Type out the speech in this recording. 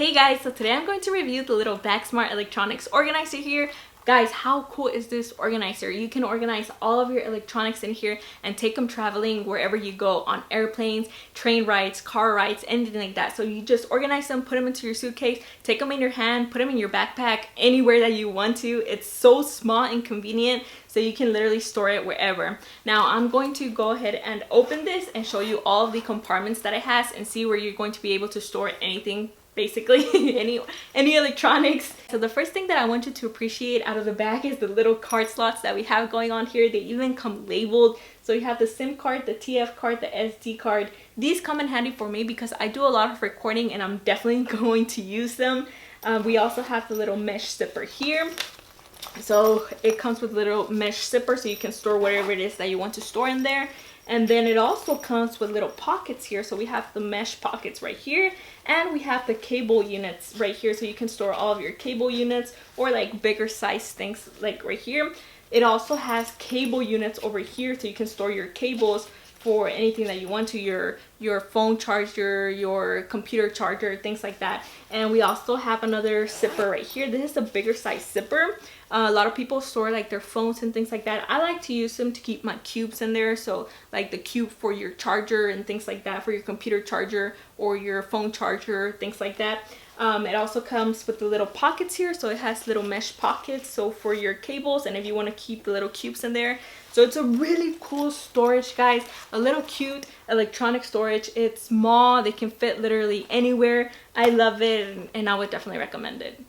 Hey guys, so today I'm going to review the little BAGSMART electronics organizer here. Guys, how cool is this organizer? You can organize all of your electronics in here and take them traveling wherever you go, on airplanes, train rides, car rides, anything like that. So you just organize them, put them into your suitcase, take them in your hand, put them in your backpack, anywhere that you want to. It's so small and convenient, so you can literally store it wherever. Now I'm going to go ahead and open this and show you all of the compartments that it has and see where you're going to be able to store anything, basically any electronics. So the first thing that I want you to appreciate out of the bag is the little card slots that we have going on here. They even come labeled. So you have the SIM card, the TF card, the SD card. These come in handy for me because I do a lot of recording and I'm definitely going to use them. We also have the little mesh zipper here. So it comes with a little mesh zipper so you can store whatever it is that you want to store in there. And then it also comes with little pockets here. So we have the mesh pockets right here, and we have the cable units right here, so you can store all of your cable units or like bigger size things like right here. It also has cable units over here, so you can store your cables for anything that you want to, your phone charger, your computer charger, things like that. And we also have another zipper right here. This is a bigger size zipper. A lot of people store like their phones and things like that. I like to use them to keep my cubes in there, so like the cube for your charger and things like that, for your computer charger or your phone charger, things like that. It also comes with the little pockets here, so it has little mesh pockets, so for your cables and if you want to keep the little cubes in there. So it's a really cool storage, guys. A little cute electronic storage. It's small, they can fit literally anywhere. I love it and I would definitely recommend it.